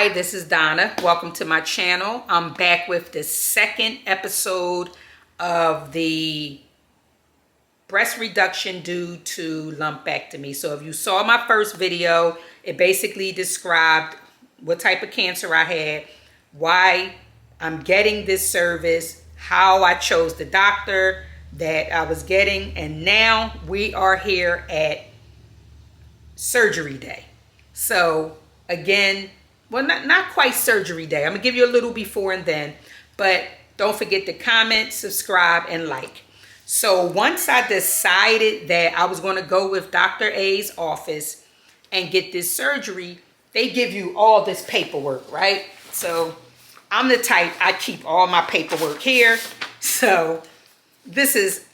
Hi, this is Donna. Welcome to my channel. I'm back with the second episode of the breast reduction due to lumpectomy. So if you saw my first video, it basically described what type of cancer I had, why I'm getting this service, how I chose the doctor that I was getting, and now we are here at surgery day. So again, well, not quite surgery day. I'm gonna give you a little before and then, but don't forget to comment, subscribe, and like. So once I decided that I was gonna go with Dr. A's office and get this surgery, they give you all this paperwork, right? So I'm the type, I keep all my paperwork here. So this is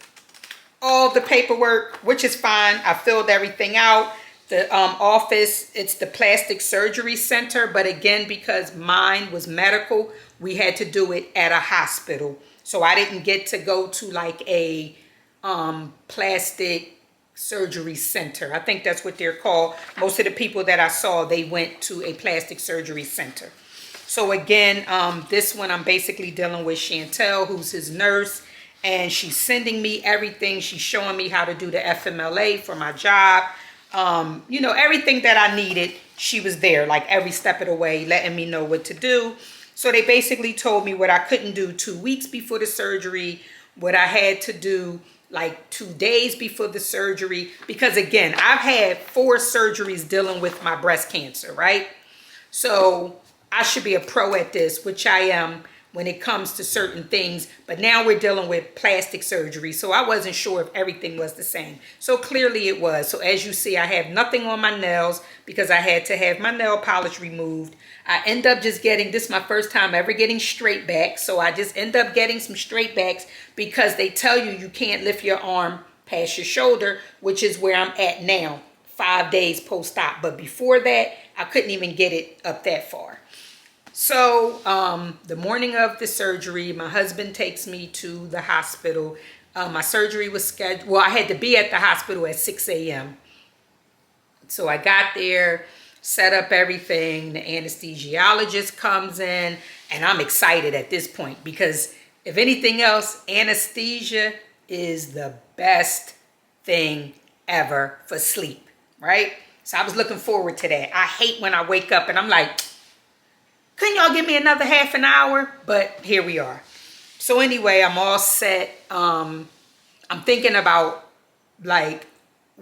all the paperwork, which is fine. I filled everything out. The office, it's the plastic surgery center, but again, because mine was medical, we had to do it at a hospital. So I didn't get to go to like a plastic surgery center. I think that's what they're called. Most of the people that I saw, they went to a plastic surgery center. So again, this one I'm basically dealing with Shantell, who's his nurse, and she's sending me everything. She's showing me how to do the FMLA for my job. You know, everything that I needed, she was there, like every step of the way, letting me know what to do. So they basically told me what I couldn't do 2 weeks before the surgery, what I had to do like 2 days before the surgery, because again, I've had 4 surgeries dealing with my breast cancer, right? So I should be a pro at this, which I am when it comes to certain things, but now we're dealing with plastic surgery, so I wasn't sure if everything was the same. So clearly it was. So as you see, I have nothing on my nails because I had to have my nail polish removed. I end up just getting, this is my first time ever getting straight backs, so I just end up getting some straight backs because they tell you you can't lift your arm past your shoulder, which is where I'm at now, 5 days post-op. But before that, I couldn't even get it up that far. So the morning of the surgery, my husband takes me to the hospital. My surgery was scheduled, well, I had to be at the hospital at 6 a.m. So I got there, set up everything. The anesthesiologist comes in, and I'm excited at this point because if anything else, anesthesia is the best thing ever for sleep, right? So I was looking forward to that. I hate when I wake up and I'm like, couldn't y'all give me another half an hour? But here we are. So anyway, I'm all set. I'm thinking about like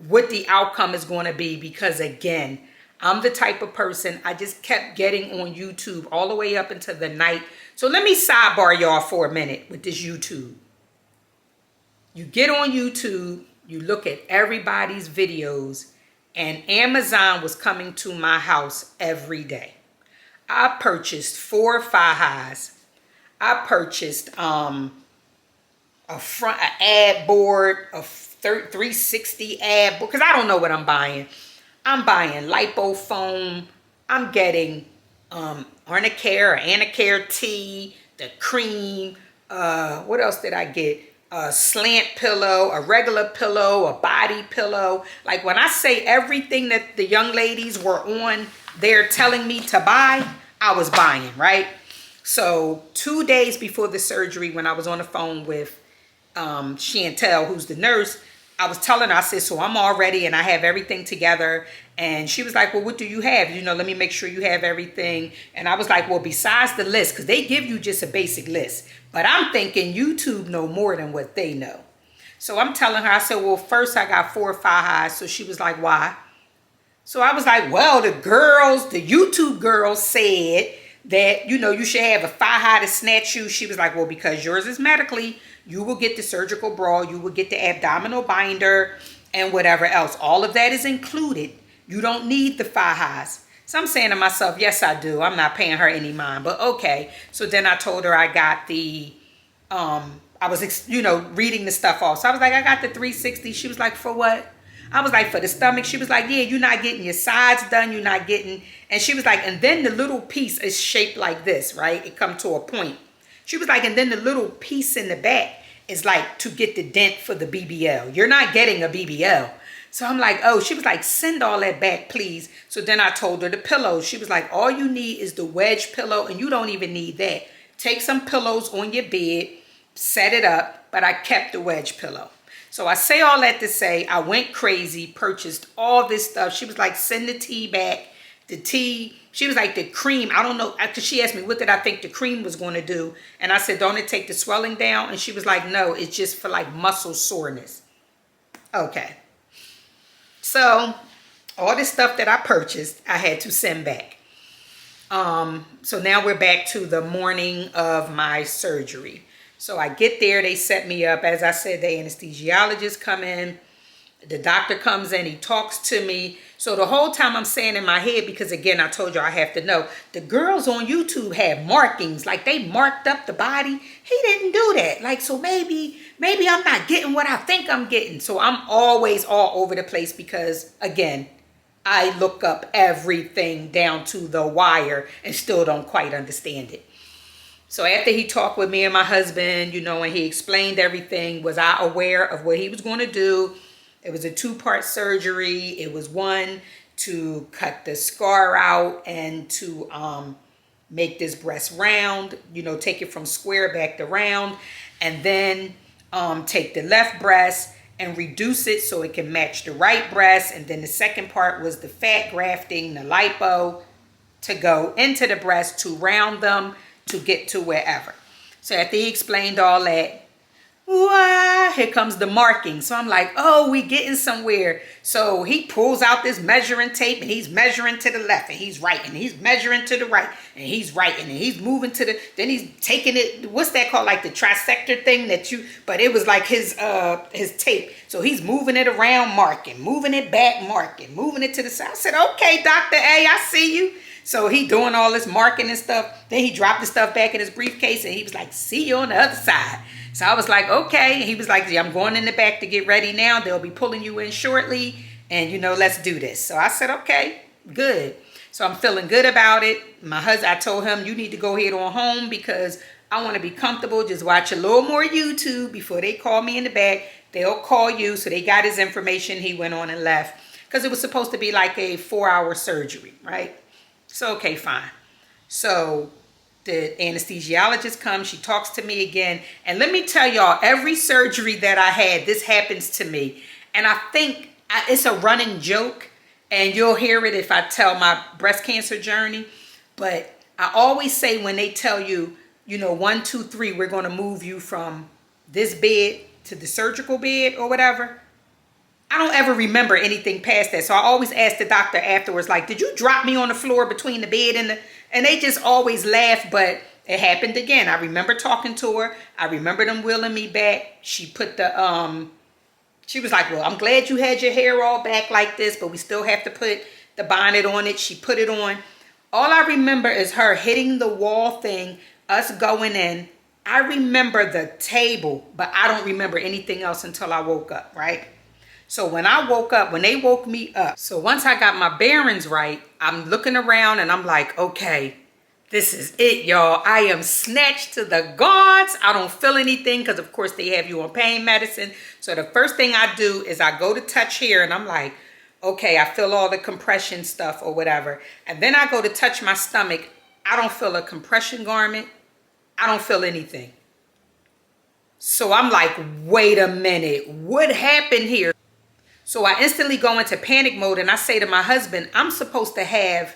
what the outcome is going to be because again, I'm the type of person, I just kept getting on YouTube all the way up into the night. So let me sidebar y'all for a minute with this YouTube. You get on YouTube, you look at everybody's videos, and Amazon was coming to my house every day. I purchased 4 fajas. I purchased an ad board, a 360 ad board, because I don't know what I'm buying. I'm buying lipo foam. I'm getting Arnicare or Anacare tea, the cream. What else did I get? A slant pillow, a regular pillow, a body pillow. Like when I say everything that the young ladies were on there telling me to buy, I was buying, right? So 2 days before the surgery, when I was on the phone with Shantell, who's the nurse, I was telling her, I said, so I'm all ready and I have everything together. And she was like, well, what do you have? You know, let me make sure you have everything. And I was like, well, besides the list, because they give you just a basic list. But I'm thinking YouTube know more than what they know. So I'm telling her, I said, well, first I got 4 fajas. So she was like, why? So I was like, well, the YouTube girls said that, you know, you should have a faja to snatch you. She was like, well, because yours is medically, you will get the surgical bra, you will get the abdominal binder, and whatever else. All of that is included. You don't need the fajas. So I'm saying to myself, yes, I do. I'm not paying her any mind, but okay. So then I told her I got the, I was, you know, reading the stuff off. So I was like, I got the 360. She was like, for what? I was like, for the stomach. She was like, yeah, you're not getting your sides done. You're not getting, and she was like, and then the little piece is shaped like this, right? It come to a point. She was like, and then the little piece in the back is like to get the dent for the BBL. You're not getting a BBL. So I'm like, oh, she was like, send all that back, please. So then I told her the pillows. She was like, all you need is the wedge pillow, and you don't even need that. Take some pillows on your bed, set it up, but I kept the wedge pillow. So I say all that to say I went crazy, purchased all this stuff. She was like, send the tea back. The tea, she was like, the cream, I don't know, because she asked me what did I think the cream was going to do. And I said, don't it take the swelling down? And she was like, no, it's just for like muscle soreness. Okay. So all this stuff that I purchased, I had to send back. So now we're back to the morning of my surgery. So I get there, they set me up. As I said, the anesthesiologist come in. The doctor comes in, he talks to me. So the whole time I'm saying in my head, because again, I told you I have to know, the girls on YouTube had markings, like they marked up the body. He didn't do that. Like, so maybe I'm not getting what I think I'm getting. So I'm always all over the place because, again, I look up everything down to the wire and still don't quite understand it. So after he talked with me and my husband, you know, and he explained everything, was I aware of what he was going to do? It was a 2-part surgery. It was one to cut the scar out and to make this breast round, you know, take it from square back to round, and then take the left breast and reduce it so it can match the right breast. And then the second part was the fat grafting, the lipo, to go into the breast to round them to get to wherever. So after he explained all that, wow, here comes the marking. So I'm like, oh, we getting somewhere. So he pulls out this measuring tape and he's measuring to the left and he's writing. He's measuring to the right and he's writing and he's moving to the, then he's taking it, what's that called? Like the trisector thing that you, but it was like his tape. So he's moving it around, marking, moving it back, marking, moving it to the side. I said, okay, Dr. A, I see you. So he doing all this marking and stuff. Then he dropped the stuff back in his briefcase and he was like, see you on the other side. So I was like, okay. He was like, yeah, I'm going in the back to get ready now. They'll be pulling you in shortly. And, you know, let's do this. So I said, okay, good. So I'm feeling good about it. My husband, I told him, you need to go ahead on home because I want to be comfortable. Just watch a little more YouTube before they call me in the back. They'll call you. So they got his information. He went on and left because it was supposed to be like a 4-hour surgery, right? So, okay, fine. So the anesthesiologist comes, she talks to me again. And let me tell y'all, every surgery that I had, this happens to me. And I think it's a running joke. And you'll hear it if I tell my breast cancer journey. But I always say when they tell you, you know, 1, 2, 3, we're going to move you from this bed to the surgical bed or whatever. I don't ever remember anything past that. So I always ask the doctor afterwards, like, did you drop me on the floor between the bed and the... And they just always laugh, but it happened again. I remember talking to her. I remember them wheeling me back. She put the, she was like, well, I'm glad you had your hair all back like this, but we still have to put the bonnet on it. She put it on. All I remember is her hitting the wall thing, us going in. I remember the table, but I don't remember anything else until I woke up, right? So when I woke up, when they woke me up, so once I got my bearings right, I'm looking around and I'm like, okay, this is it, y'all. I am snatched to the gods. I don't feel anything because, of course, they have you on pain medicine. So the first thing I do is I go to touch here and I'm like, okay, I feel all the compression stuff or whatever. And then I go to touch my stomach. I don't feel a compression garment. I don't feel anything. So I'm like, wait a minute, what happened here? So I instantly go into panic mode and I say to my husband, I'm supposed to have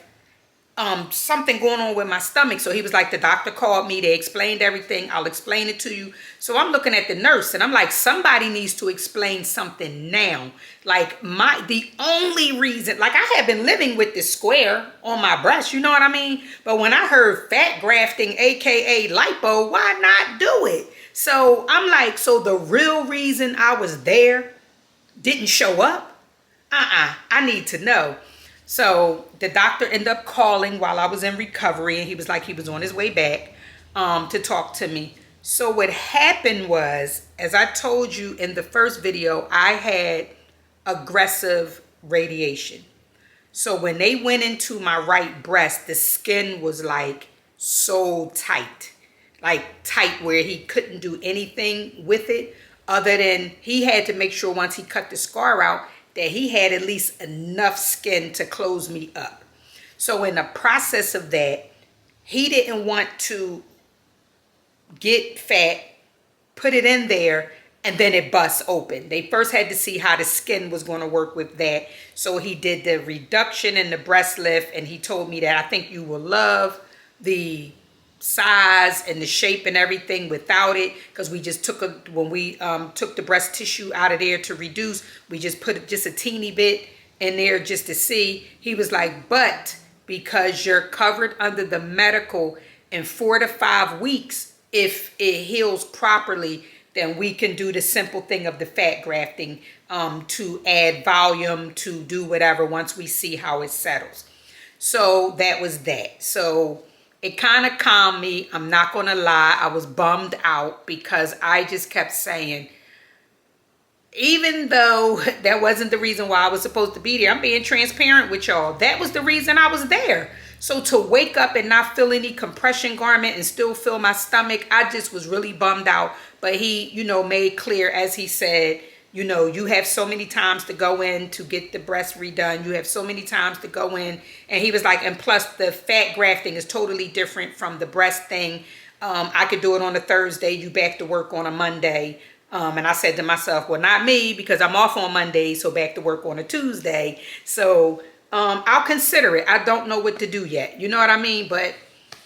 something going on with my stomach. So he was like, the doctor called me. They explained everything. I'll explain it to you. So I'm looking at the nurse and I'm like, somebody needs to explain something now. Like the only reason, like I have been living with this square on my breast, you know what I mean? But when I heard fat grafting, AKA lipo, why not do it? So I'm like, so the real reason I was there didn't show up? I need to know. So the doctor ended up calling while I was in recovery, and he was like, he was on his way back to talk to me. So what happened was, as I told you in the first video, I had aggressive radiation. So when they went into my right breast, the skin was like so tight, like tight where he couldn't do anything with it. Other than he had to make sure once he cut the scar out, that he had at least enough skin to close me up. So in the process of that, he didn't want to get fat, put it in there, and then it busts open. They first had to see how the skin was going to work with that. So he did the reduction and the breast lift, and he told me that I think you will love the size and the shape and everything without it, because we just took when we took the breast tissue out of there to reduce, we just put just a teeny bit in there just to see. He was like, but because you're covered under the medical, in 4 to 5 weeks, if it heals properly, then we can do the simple thing of the fat grafting to add volume, to do whatever once we see how it settles. So that was that. So it kind of calmed me. I'm not going to lie. I was bummed out because I just kept saying, even though that wasn't the reason why I was supposed to be there, I'm being transparent with y'all. That was the reason I was there. So to wake up and not feel any compression garment and still feel my stomach, I just was really bummed out. But he, made clear, as he said, you have so many times to go in to get the breast redone. You have so many times to go in. And he was like, and plus the fat grafting is totally different from the breast thing. I could do it on a Thursday. You back to work on a Monday. And I said to myself, well, not me, because I'm off on Monday. So back to work on a Tuesday. So I'll consider it. I don't know what to do yet. You know what I mean? But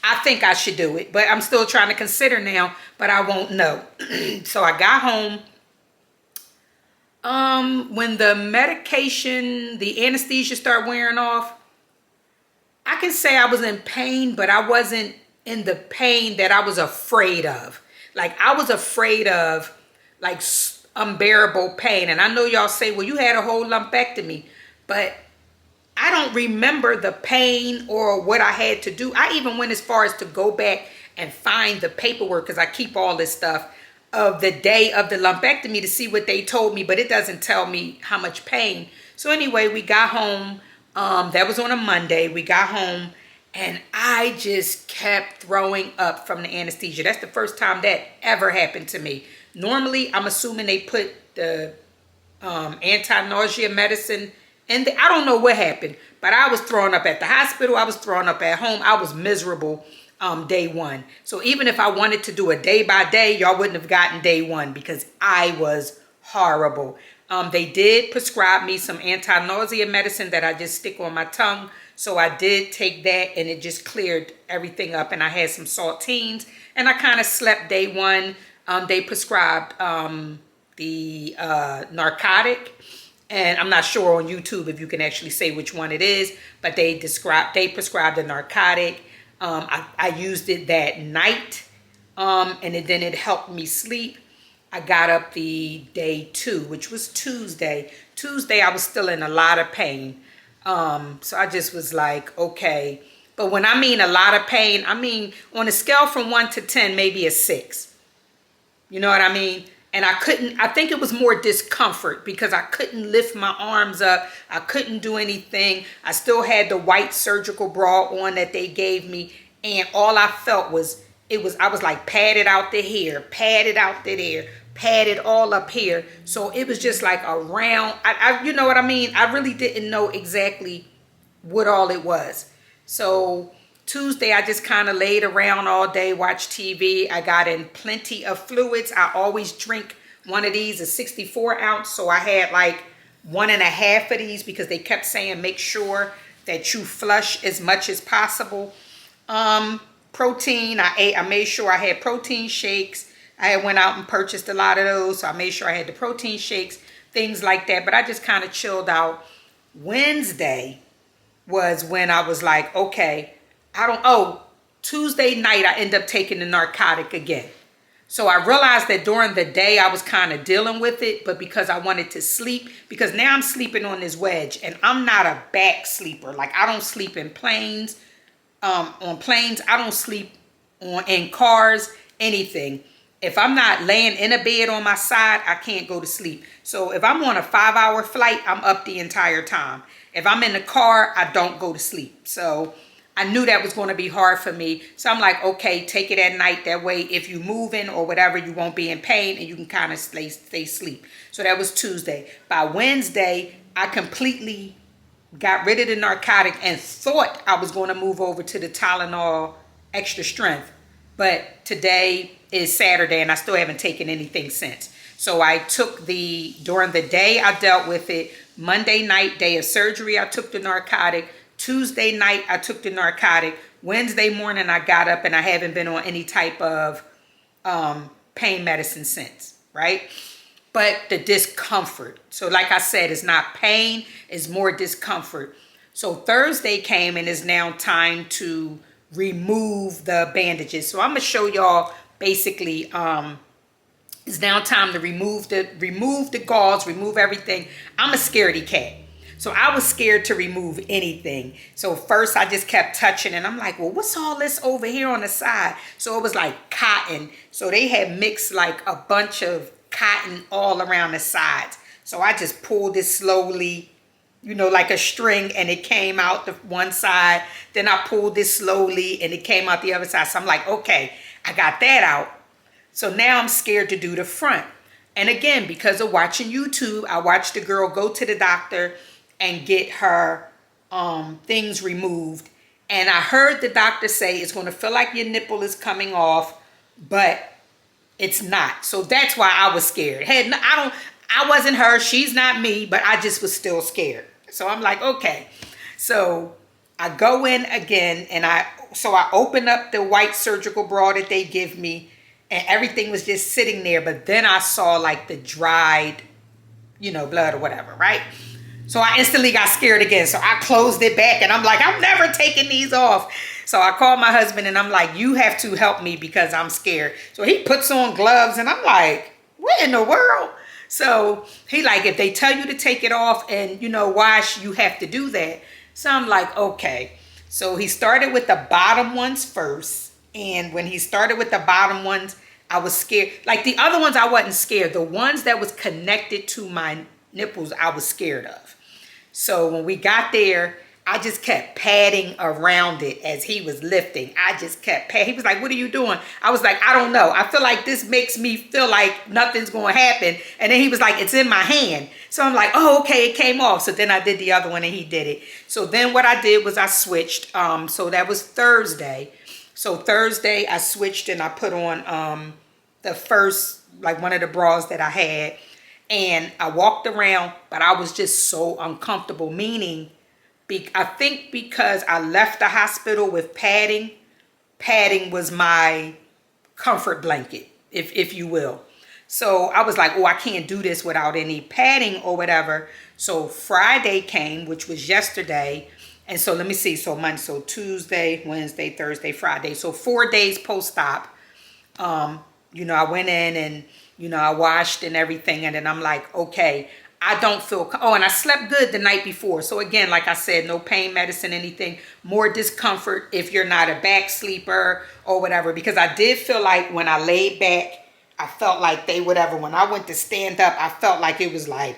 I think I should do it. But I'm still trying to consider now, but I won't know. So I got home. When the medication, the anesthesia started wearing off, I can say I was in pain, but I wasn't in the pain that I was afraid of. Like, I was afraid of, like, unbearable pain. And I know y'all say, well, you had a whole lumpectomy, but I don't remember the pain or what I had to do. I even went as far as to go back and find the paperwork, because I keep all this stuff, of the day of the lumpectomy to see what they told me, but it doesn't tell me how much pain. So anyway, we got home. That was on a Monday. We got home and I just kept throwing up from the anesthesia. That's the first time that ever happened to me. Normally, I'm assuming they put the anti-nausea medicine in there. I don't know what happened, but I was throwing up at the hospital. I was throwing up at home. I was miserable day one. So even if I wanted to do a day by day, y'all wouldn't have gotten day one because I was horrible. They did prescribe me some anti-nausea medicine that I just stick on my tongue. So I did take that and it just cleared everything up. And I had some saltines and I kind of slept day one. They prescribed the narcotic. And I'm not sure on YouTube if you can actually say which one it is. But they prescribed a narcotic. I used it that night. And then it helped me sleep. I got up the day 2, which was Tuesday. Tuesday, I was still in a lot of pain. So I just was like, okay. But when I mean a lot of pain, I mean on a scale from 1 to 10, maybe a 6. You know what I mean? And I think it was more discomfort because I couldn't lift my arms up. I couldn't do anything. I still had the white surgical bra on that they gave me. And all I felt was, I was like padded out to here, padded out to there, padded all up here. So it was just like a round, you know what I mean? I really didn't know exactly what all it was. So Tuesday, I just kind of laid around all day, watched TV. I got in plenty of fluids. I always drink one of these, a 64 ounce. So I had like 1.5 of these because they kept saying, make sure that you flush as much as possible. Protein, I made sure I had protein shakes. I went out and purchased a lot of those. So I made sure I had the protein shakes, things like that. But I just kind of chilled out. Wednesday was when I was like, okay, Tuesday night, I ended up taking the narcotic again. So I realized that during the day, I was kind of dealing with it, but because I wanted to sleep, because now I'm sleeping on this wedge and I'm not a back sleeper. Like I don't sleep in planes, on planes. I don't sleep in cars, anything. If I'm not laying in a bed on my side, I can't go to sleep. So if I'm on a 5-hour flight, I'm up the entire time. If I'm in the car, I don't go to sleep. So I knew that was going to be hard for me. So I'm like, okay, take it at night. That way, if you're moving or whatever, you won't be in pain and you can kind of stay asleep. So that was Tuesday. By Wednesday, I completely got rid of the narcotic and thought I was going to move over to the Tylenol extra strength. But today is Saturday and I still haven't taken anything since. So I took during the day I dealt with it. Monday night, day of surgery, I took the narcotic. Tuesday night, I took the narcotic. Wednesday morning, I got up and I haven't been on any type of pain medicine since, right? But the discomfort. So like I said, it's not pain, it's more discomfort. So Thursday came and it's now time to remove the bandages. So I'm going to show y'all basically, it's now time to remove the gauze, remove everything. I'm a scaredy cat. So I was scared to remove anything. So first I just kept touching and I'm like, well, what's all this over here on the side? So it was like cotton. So they had mixed like a bunch of cotton all around the sides. So I just pulled it slowly, you know, like a string, and it came out the one side. Then I pulled it slowly and it came out the other side. So I'm like, okay, I got that out. So now I'm scared to do the front. And again, because of watching YouTube, I watched the girl go to the doctor and get her things removed. And I heard the doctor say it's going to feel like your nipple is coming off, but it's not. So that's why I was scared. I wasn't her, she's not me, but I just was still scared. So I'm like, okay. So I go in again and I open up the white surgical bra that they give me and everything was just sitting there. But then I saw like the dried, you know, blood or whatever, right? So I instantly got scared again. So I closed it back and I'm like, I'm never taking these off. So I called my husband and I'm like, you have to help me because I'm scared. So he puts on gloves and I'm like, what in the world? So he like, if they tell you to take it off and you know, wash, you have to do that. So I'm like, okay. So he started with the bottom ones first. And when he started with the bottom ones, I was scared. Like the other ones, I wasn't scared. The ones that was connected to my nipples, I was scared of. So when we got there, I just kept patting around it as he was lifting. I just kept patting. He was like, what are you doing? I was like, I don't know. I feel like this makes me feel like nothing's going to happen. And then he was like, it's in my hand. So I'm like, oh, okay, it came off. So then I did the other one and he did it. So then what I did was I switched. So that was Thursday. So Thursday I switched and I put on the first, like one of the bras that I had. And I walked around, but I was just so uncomfortable, meaning I think because I left the hospital with padding. Padding was my comfort blanket, if you will. So I was like, oh, I can't do this without any padding or whatever. So Friday came, which was yesterday. And so let me see. So Monday, so Tuesday, Wednesday, Thursday, Friday. So 4 days post-op. You know, I went in and, you know, I washed and everything. And then I'm like, okay, I don't feel, oh, and I slept good the night before. So again, like I said, no pain medicine, anything, more discomfort if you're not a back sleeper or whatever. Because I did feel like when I laid back, I felt like when I went to stand up, I felt like it was like,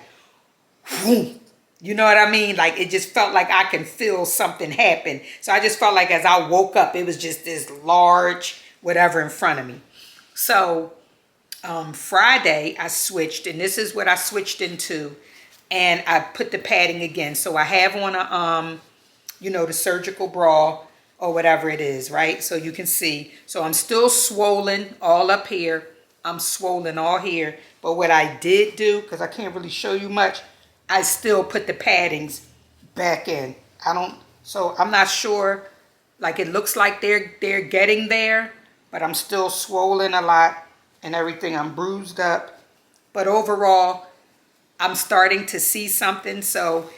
whoom. You know what I mean? Like it just felt like I can feel something happen. So I just felt like as I woke up, it was just this large whatever in front of me. So Friday I switched, and this is what I switched into, and I put the padding again. So I have on a you know, the surgical bra or whatever it is, right? So you can see. So I'm still swollen all up here. I'm swollen all here. But what I did do, because I can't really show you much, I still put the paddings back in. So I'm not sure. Like it looks like they're getting there, but I'm still swollen a lot and everything. I'm bruised up. But overall, I'm starting to see something. So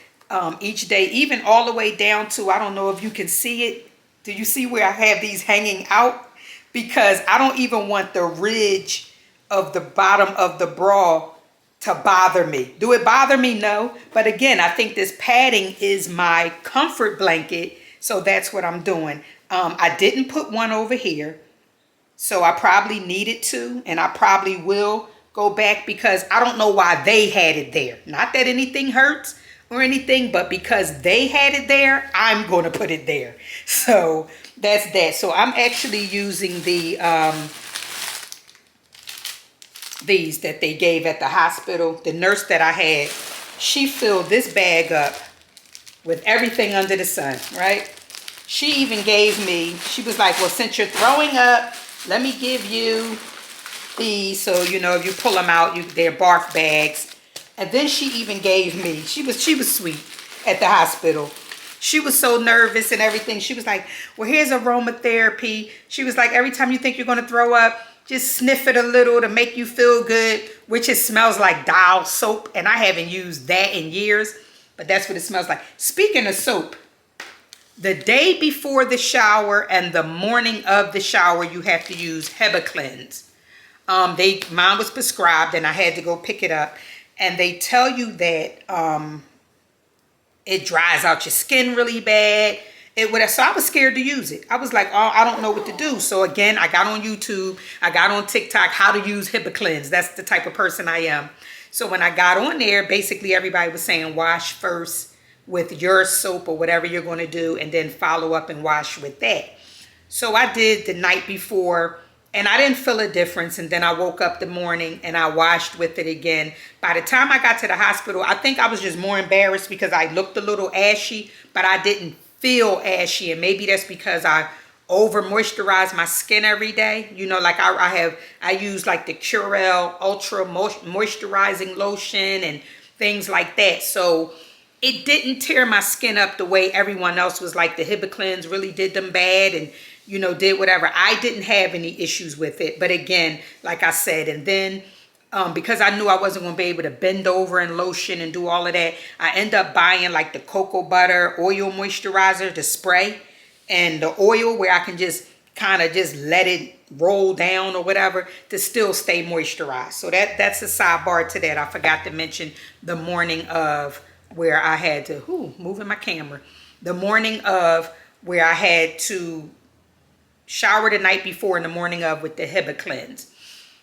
each day, even all the way down to, I don't know if you can see it. Do you see where I have these hanging out? Because I don't even want the ridge of the bottom of the bra to bother me. Do it bother me? No. But again, I think this padding is my comfort blanket. So that's what I'm doing. I didn't put one over here. So I probably needed to, and I probably will go back because I don't know why they had it there. Not that anything hurts or anything, but because they had it there, I'm going to put it there. So that's that. So I'm actually using the these that they gave at the hospital. The nurse that I had, she filled this bag up with everything under the sun, right? She even gave me, she was like, well, since you're throwing up, let me give you these. So, you know, if you pull them out, they're barf bags. And then she even gave me, she was sweet at the hospital. She was so nervous and everything. She was like, well, here's aromatherapy. She was like, every time you think you're going to throw up, just sniff it a little to make you feel good, which it smells like Dial soap. And I haven't used that in years, but that's what it smells like. Speaking of soap, the day before the shower and the morning of the shower, you have to use Heba Cleanse. Mine was prescribed and I had to go pick it up. And they tell you that it dries out your skin really bad. So I was scared to use it. I was like, oh, I don't know what to do. So again, I got on YouTube. I got on TikTok, how to use Heba Cleanse. That's the type of person I am. So when I got on there, basically everybody was saying wash first with your soap or whatever you're going to do, and then follow up and wash with that. So I did the night before, and I didn't feel a difference. And then I woke up the morning and I washed with it again. By the time I got to the hospital, I think I was just more embarrassed because I looked a little ashy, but I didn't feel ashy. And maybe that's because I over moisturize my skin every day. You know, like I use like the Curel Ultra Moisturizing Lotion and things like that. So it didn't tear my skin up the way everyone else was like the Heba Cleanse really did them bad and, you know, did whatever. I didn't have any issues with it. But again, like I said, and then because I knew I wasn't going to be able to bend over and lotion and do all of that, I end up buying like the cocoa butter oil moisturizer, the spray, and the oil where I can just kind of just let it roll down or whatever to still stay moisturized. So that's a sidebar to that. I forgot to mention the morning of where I had to, moving my camera, the morning of where I had to shower the night before and the morning of with the Heba Cleanse.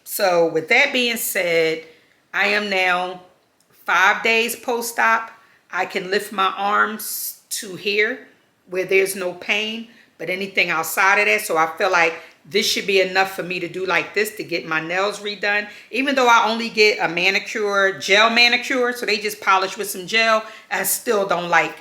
So with that being said, I am now 5 days post-op. I can lift my arms to here where there's no pain, but anything outside of that. So I feel like this should be enough for me to do like this to get my nails redone. Even though I only get a manicure, gel manicure, so they just polish with some gel, I still don't like,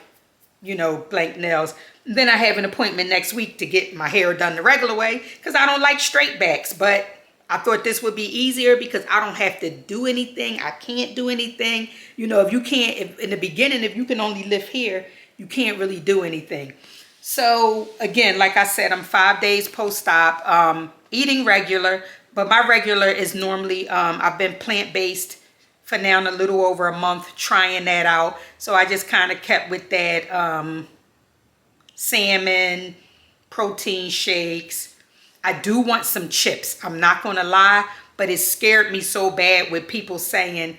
you know, blank nails. And then I have an appointment next week to get my hair done the regular way because I don't like straight backs. But I thought this would be easier because I don't have to do anything. I can't do anything. You know, if you can't, in the beginning, if you can only lift here, you can't really do anything. So again, like I said, I'm 5 days post-op, eating regular, but my regular is normally, I've been plant-based for now a little over a month, trying that out. So I just kind of kept with that salmon, protein shakes. I do want some chips. I'm not going to lie, but it scared me so bad with people saying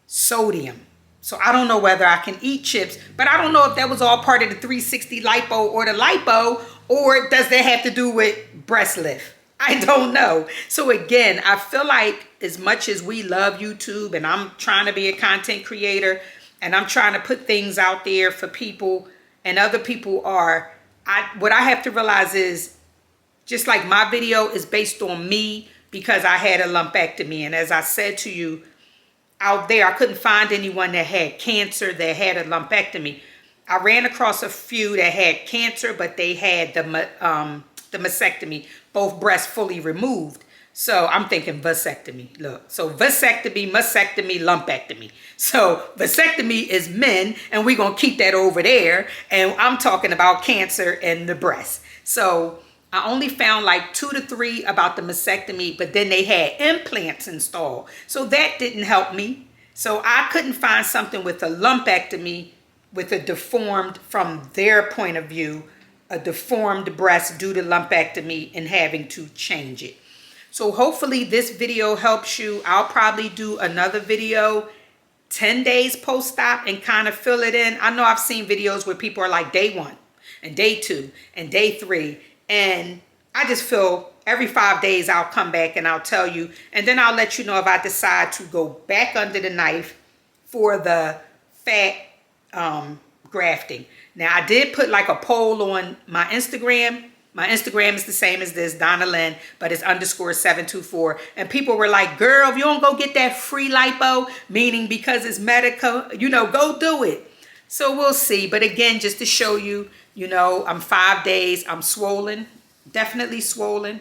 sodium. So I don't know whether I can eat chips, but I don't know if that was all part of the 360 lipo or the lipo, or does that have to do with breast lift? I don't know. So again, I feel like as much as we love YouTube and I'm trying to be a content creator and I'm trying to put things out there for people and other people are, what I have to realize is just like my video is based on me because I had a lumpectomy. And as I said to you, out there, I couldn't find anyone that had cancer that had a lumpectomy. I ran across a few that had cancer, but they had the mastectomy, both breasts fully removed. So I'm thinking vasectomy. Look, so vasectomy, mastectomy, lumpectomy. So vasectomy is men, and we're going to keep that over there. And I'm talking about cancer and the breast. So I only found like 2 to 3 about the mastectomy, but then they had implants installed. So that didn't help me. So I couldn't find something with a lumpectomy with a deformed, from their point of view, a deformed breast due to lumpectomy and having to change it. So hopefully this video helps you. I'll probably do another video 10 days post-op and kind of fill it in. I know I've seen videos where people are like day 1 and day 2 and day 3. And I just feel every 5 days I'll come back and I'll tell you. And then I'll let you know if I decide to go back under the knife for the fat grafting. Now, I did put like a poll on my Instagram. My Instagram is the same as this, Donna Lynn, but it's _724. And people were like, girl, if you don't go get that free lipo, meaning because it's medical, you know, go do it. So we'll see. But again, just to show you, you know, I'm 5 days. I'm swollen, definitely swollen,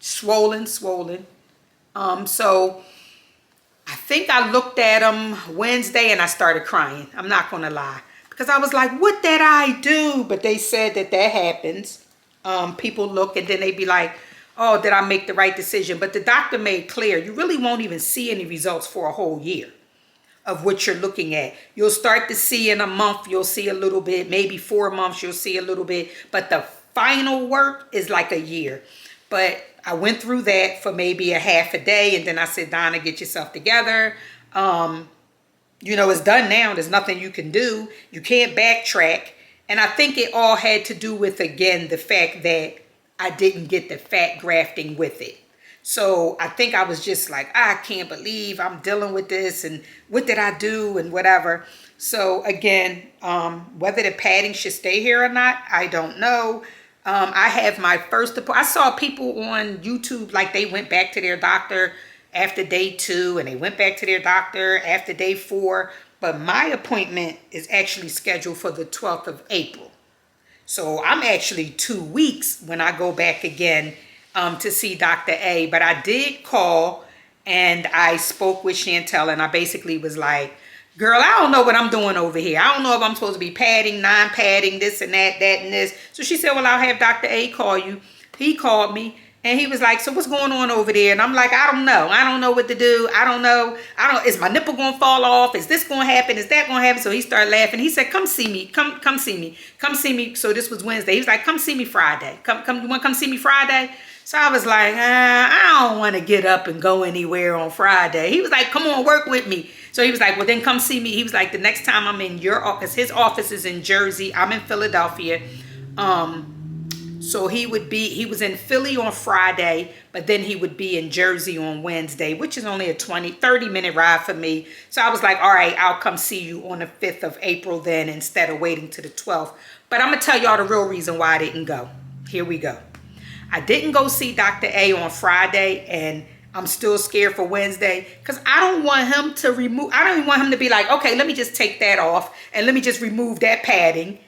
swollen. So I think I looked at them Wednesday and I started crying. I'm not going to lie. Because I was like, what did I do? But they said that happens. People look and then they be like, oh, did I make the right decision? But the doctor made clear, you really won't even see any results for a whole year of what you're looking at. You'll start to see in a month, you'll see a little bit, maybe 4 months, you'll see a little bit. But the final work is like a year. But I went through that for maybe a half a day. And then I said, Donna, get yourself together. You know, it's done now. There's nothing you can do. You can't backtrack. And I think it all had to do with, again, the fact that I didn't get the fat grafting with it. So I think I was just like, I can't believe I'm dealing with this and what did I do and whatever. So again, whether the padding should stay here or not, I don't know. I have my first appointment. I saw people on YouTube, like they went back to their doctor after day 2 and they went back to their doctor after day 4. But my appointment is actually scheduled for the 12th of April. So I'm actually 2 weeks when I go back again to see Dr. A. But I did call and I spoke with Shantell and I basically was like, girl, I don't know what I'm doing over here. I don't know if I'm supposed to be padding, non-padding, this and that, that and this. So she said, well, I'll have Dr. A call you. He called me. And he was like, so what's going on over there? And I'm like, I don't know. I don't know what to do. I don't know. Is my nipple going to fall off? Is this going to happen? Is that going to happen? So he started laughing. He said, come see me. Come see me. Come see me. So this was Wednesday. He was like, come see me Friday. You want to come see me Friday? So I was like, I don't want to get up and go anywhere on Friday. He was like, come on, work with me. So he was like, well, then come see me. He was like, the next time I'm in your office, his office is in Jersey. I'm in Philadelphia. So he was in Philly on Friday, but then he would be in Jersey on Wednesday, which is only a 30 minute ride for me. So I was like, all right, I'll come see you on the 5th of April then instead of waiting to the 12th. But I'm going to tell y'all the real reason why I didn't go. Here we go. I didn't go see Dr. A on Friday and I'm still scared for Wednesday because I don't want him to I don't even want him to be like, okay, let me just take that off and let me just remove that padding.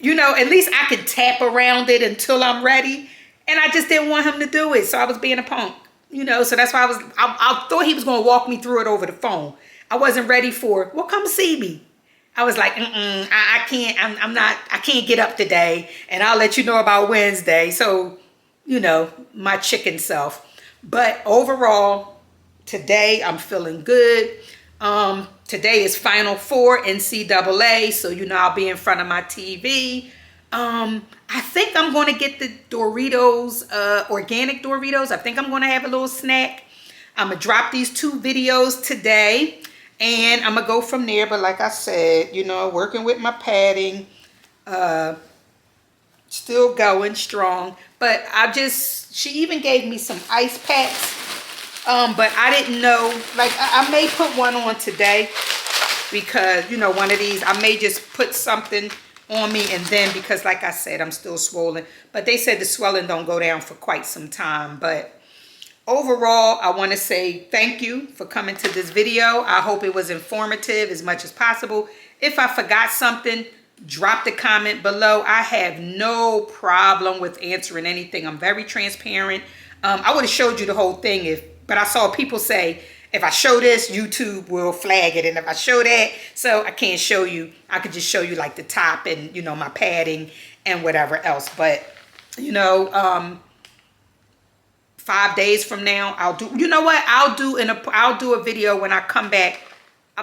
You know, at least I could tap around it until I'm ready. And I just didn't want him to do it. So I was being a punk, you know. So that's why I thought he was going to walk me through it over the phone. I wasn't ready for it. Well, come see me. I was like, I can't, I can't get up today. And I'll let you know about Wednesday. So, you know, my chicken self. But overall, today I'm feeling good. Today is Final Four NCAA, so you know I'll be in front of my TV. I think I'm going to get the Doritos, organic Doritos. I think I'm going to have a little snack. I'm going to drop these 2 videos today, and I'm going to go from there. But like I said, you know, working with my padding, still going strong. But she even gave me some ice packs. But I didn't know, like I may put one on today because, you know, one of these, I may just put something on me and then because like I said, I'm still swollen. But they said the swelling don't go down for quite some time. But overall, I want to say thank you for coming to this video. I hope it was informative as much as possible. If I forgot something, drop the comment below. I have no problem with answering anything. I'm very transparent. I would have showed you the whole thing but I saw people say, if I show this, YouTube will flag it. And if I show that, so I can't show you. I could just show you like the top and, you know, my padding and whatever else. But, you know, 5 days from now, I'll do, you know what? I'll do a video when I come back.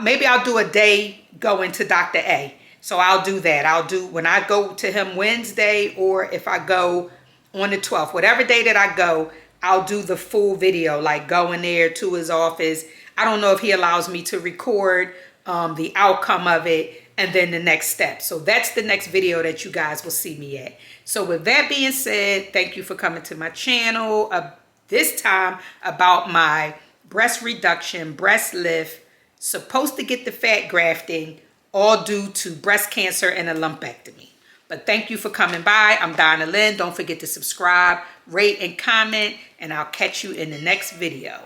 Maybe I'll do a day going to Dr. A. So I'll do that. I'll do when I go to him Wednesday or if I go on the 12th, whatever day that I go, I'll do the full video, like going there to his office. I don't know if he allows me to record the outcome of it and then the next step. So that's the next video that you guys will see me at. So with that being said, thank you for coming to my channel. This time about my breast reduction, breast lift, supposed to get the fat grafting, all due to breast cancer and a lumpectomy. But thank you for coming by. I'm Donna Lynn. Don't forget to subscribe, rate, and comment, and I'll catch you in the next video.